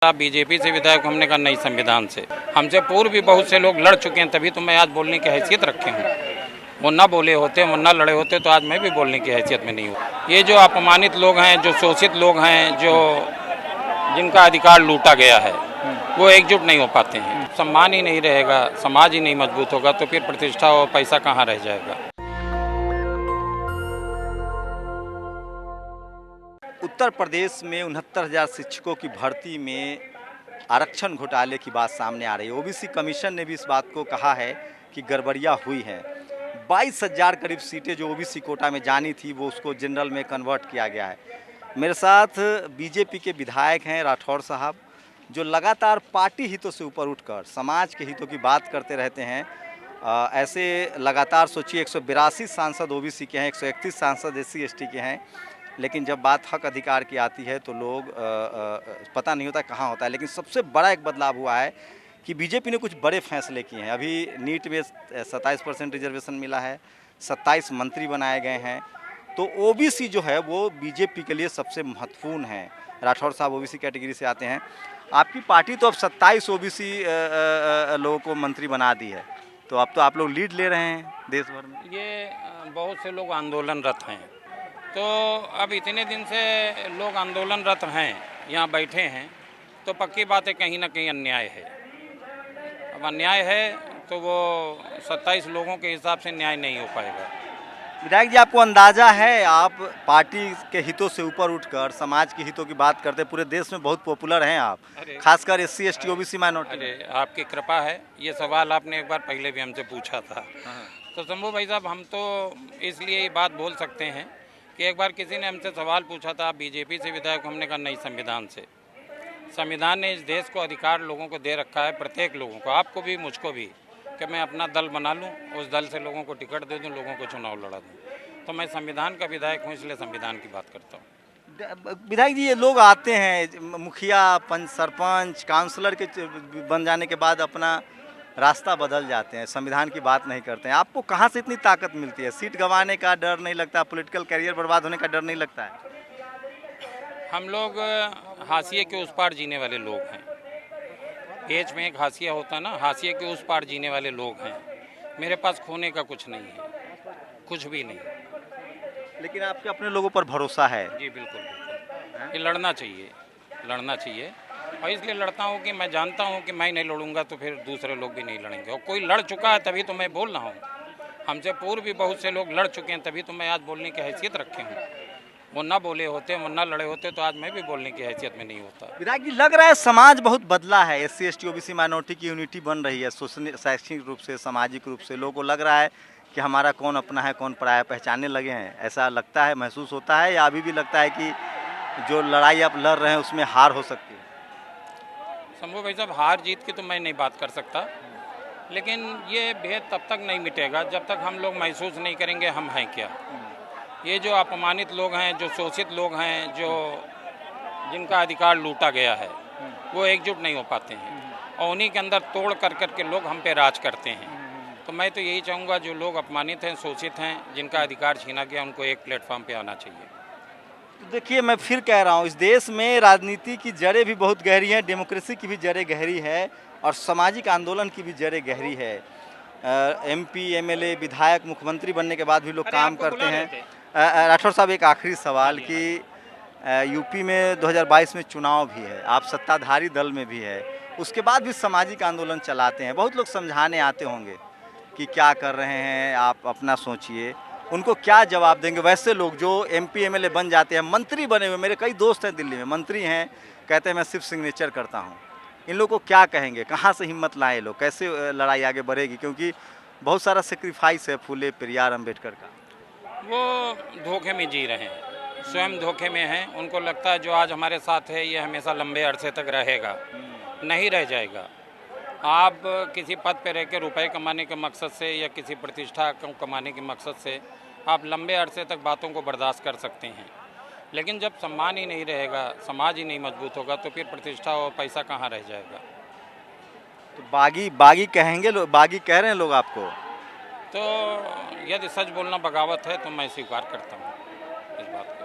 BJP से विधायक हमने कहा नहीं, संविधान से। हमसे पूर्व भी बहुत से लोग लड़ चुके हैं, तभी तो मैं आज बोलने की हैसियत रखे हूँ। वो ना बोले होते, वो ना लड़े होते तो आज मैं भी बोलने की हैसियत में नहीं हूँ। ये जो अपमानित लोग हैं, जो शोषित लोग हैं, जो जिनका अधिकार लूटा गया है, वो एकजुट नहीं हो पाते हैं। सम्मान ही नहीं रहेगा, समाज ही नहीं मजबूत होगा तो फिर प्रतिष्ठा और पैसा कहाँ रह जाएगा। उत्तर प्रदेश में 69,000 शिक्षकों की भर्ती में आरक्षण घोटाले की बात सामने आ रही है। ओबीसी कमीशन ने भी इस बात को कहा है कि गड़बड़ियाँ हुई हैं। 22,000 करीब सीटें जो ओबीसी कोटा में जानी थी वो उसको जनरल में कन्वर्ट किया गया है। मेरे साथ बीजेपी के विधायक हैं राठौर साहब, जो लगातार पार्टी हितों से ऊपर उठकर समाज के हितों की बात करते रहते हैं। ऐसे लगातार सोचिए 182 सांसद ओबीसी के हैं, 131 सांसद SC ST के हैं, लेकिन जब बात हक अधिकार की आती है तो लोग पता नहीं होता कहाँ होता है। लेकिन सबसे बड़ा एक बदलाव हुआ है कि बीजेपी ने कुछ बड़े फैसले किए हैं। अभी नीट में 27% रिजर्वेशन मिला है, 27 मंत्री बनाए गए हैं। तो ओबीसी जो है वो बीजेपी के लिए सबसे महत्वपूर्ण है। राठौर साहब ओबीसी कैटेगरी से आते हैं। आपकी पार्टी तो अब 27 ओबीसी लोगों को मंत्री बना दी है, तो अब तो आप लोग लीड ले रहे हैं देश भर में। ये बहुत से लोग आंदोलनरत हैं, तो अब इतने दिन से लोग आंदोलनरत हैं, यहाँ बैठे हैं, तो पक्की बात है कहीं ना कहीं अन्याय है। अब अन्याय है तो वो 27 लोगों के हिसाब से न्याय नहीं हो पाएगा। विधायक जी, आपको अंदाजा है, आप पार्टी के हितों से ऊपर उठकर समाज के हितों की बात करते, पूरे देश में बहुत पॉपुलर हैं आप, खासकर SC ST OBC माइनॉरिटी। अरे आपकी कृपा है, ये सवाल आपने एक बार पहले भी हमसे पूछा था। तो शंभू भाई साहब, हम तो इसलिए ये बात बोल सकते हैं कि एक बार किसी ने हमसे सवाल पूछा था, बीजेपी से विधायक, हमने कहा नहीं, संविधान से। संविधान ने इस देश को अधिकार लोगों को दे रखा है, प्रत्येक लोगों को, आपको भी मुझको भी, कि मैं अपना दल बना लूं, उस दल से लोगों को टिकट दे दूं, लोगों को चुनाव लड़ा दूं। तो मैं संविधान का विधायक हूं, इसलिए संविधान की बात करता हूं। विधायक जी, ये लोग आते हैं, मुखिया, पंच, सरपंच, काउंसलर के बन जाने के बाद अपना रास्ता बदल जाते हैं, संविधान की बात नहीं करते हैं। आपको कहाँ से इतनी ताकत मिलती है? सीट गंवाने का डर नहीं लगता? पॉलिटिकल करियर बर्बाद होने का डर नहीं लगता है? हम लोग हाशिए के उस पार जीने वाले लोग हैं। एज में एक हाशिया होता है ना, हाशिए के उस पार जीने वाले लोग हैं। मेरे पास खोने का कुछ नहीं है, कुछ भी नहीं। लेकिन आपके अपने लोगों पर भरोसा है? जी बिल्कुल बिल्कुल। ये लड़ना चाहिए, लड़ना चाहिए, और इसलिए लड़ता हूँ कि मैं जानता हूँ कि मैं नहीं लड़ूंगा तो फिर दूसरे लोग भी नहीं लड़ेंगे। और कोई लड़ चुका है तभी तो मैं बोल रहा हूँ। हमसे पूर्व भी बहुत से लोग लड़ चुके हैं, तभी तो मैं आज बोलने की हैसियत रखे हूँ। वो ना बोले होते, वो ना लड़े होते तो आज मैं भी बोलने की हैसियत में नहीं होता। विधायक जी, लग रहा है समाज बहुत बदला है, SC ST OBC माइनॉरिटी की यूनिटी बन रही है, शैक्षणिक रूप से, सामाजिक रूप से। लोगों को लग रहा है कि हमारा कौन अपना है कौन पराया पहचानने लगे हैं। ऐसा लगता है, महसूस होता है, या अभी भी लगता है कि जो लड़ाई आप लड़ रहे हैं उसमें हार हो सकती है? शंभू भाई साहब, हार जीत की तो मैं नहीं बात कर सकता, लेकिन ये भेद तब तक नहीं मिटेगा जब तक हम लोग महसूस नहीं करेंगे हम हैं क्या। ये जो अपमानित लोग हैं, जो शोषित लोग हैं, जो जिनका अधिकार लूटा गया है, वो एकजुट नहीं हो पाते हैं, और उन्हीं के अंदर तोड़ कर के लोग हम पे राज करते हैं। तो मैं तो यही चाहूँगा, जो लोग अपमानित हैं, शोषित हैं, जिनका अधिकार छीना गया, उनको एक प्लेटफॉर्म पे आना चाहिए। तो देखिए, मैं फिर कह रहा हूँ, इस देश में राजनीति की जड़ें भी बहुत गहरी हैं, डेमोक्रेसी की भी जड़ें गहरी है, और सामाजिक आंदोलन की भी जड़ें गहरी है। MP MLA विधायक मुख्यमंत्री बनने के बाद भी लोग काम करते हैं। राठौर साहब, एक आखिरी सवाल कि यूपी में 2022 में चुनाव भी है, आप सत्ताधारी दल में भी है, उसके बाद भी सामाजिक आंदोलन चलाते हैं। बहुत लोग समझाने आते होंगे कि क्या कर रहे हैं आप, अपना सोचिए। उनको क्या जवाब देंगे वैसे लोग जो MP MLA बन जाते हैं, मंत्री बने हुए? मेरे कई दोस्त हैं दिल्ली में, मंत्री हैं, कहते हैं मैं सिर्फ सिग्नेचर करता हूँ। इन लोगों को क्या कहेंगे? कहाँ से हिम्मत लाए लोग? कैसे लड़ाई आगे बढ़ेगी? क्योंकि बहुत सारा सेक्रीफाइस है फूले पेरियार अम्बेडकर का। वो धोखे में जी रहे हैं, स्वयं धोखे में हैं। उनको लगता है जो आज हमारे साथ है ये हमेशा लंबे अरसे तक रहेगा, नहीं रह जाएगा। आप किसी पद पर रह के रुपये कमाने के मकसद से या किसी प्रतिष्ठा को कमाने के मकसद से आप लंबे अरसे तक बातों को बर्दाश्त कर सकते हैं, लेकिन जब सम्मान ही नहीं रहेगा, समाज ही नहीं मजबूत होगा तो फिर प्रतिष्ठा और पैसा कहाँ रह जाएगा। तो बागी कहेंगे लोग, बागी कह रहे हैं लोग आपको? तो यदि सच बोलना बगावत है तो मैं स्वीकार करता हूँ इस बात को।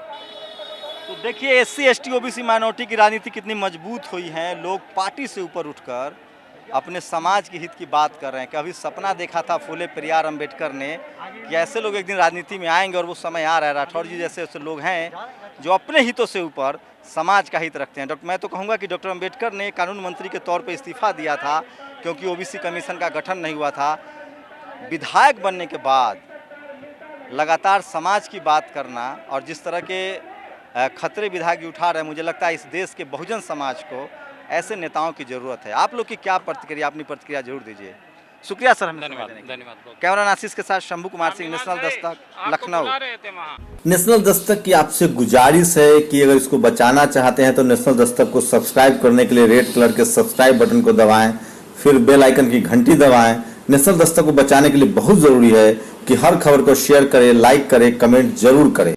तो देखिए SC ST OBC माइनॉरिटी की राजनीति कितनी मजबूत हुई है। लोग पार्टी से ऊपर उठकर अपने समाज के हित की बात कर रहे हैं। कभी सपना देखा था फूले पेरियार अम्बेडकर ने कि ऐसे लोग एक दिन राजनीति में आएंगे, और वो समय आ रहा है। राठौर जी जैसे ऐसे लोग हैं जो अपने हितों से ऊपर समाज का हित रखते हैं। मैं तो कहूँगा कि डॉक्टर अम्बेडकर ने कानून मंत्री के तौर पर इस्तीफा दिया था क्योंकि OBC कमीशन का गठन नहीं हुआ था। विधायक बनने के बाद लगातार समाज की बात करना और जिस तरह के खतरे विधायक उठा रहे हैं, मुझे लगता है इस देश के बहुजन समाज को ऐसे नेताओं की ज़रूरत है। आप लोग की क्या प्रतिक्रिया, अपनी प्रतिक्रिया जरूर दीजिए। शुक्रिया सर, हमें धन्यवाद। कैमरा आशीष के साथ शंभू कुमार सिंह, नेशनल दस्तक, लखनऊ। नेशनल दस्तक की आपसे गुजारिश है कि अगर इसको बचाना चाहते हैं तो नेशनल दस्तक को सब्सक्राइब करने के लिए रेड कलर के सब्सक्राइब बटन को दबाएं, फिर बेल आइकन की घंटी दबाएं। नेशनल दस्तक को बचाने के लिए बहुत जरूरी है कि हर खबर को शेयर करें, लाइक करें, कमेंट जरूर करें।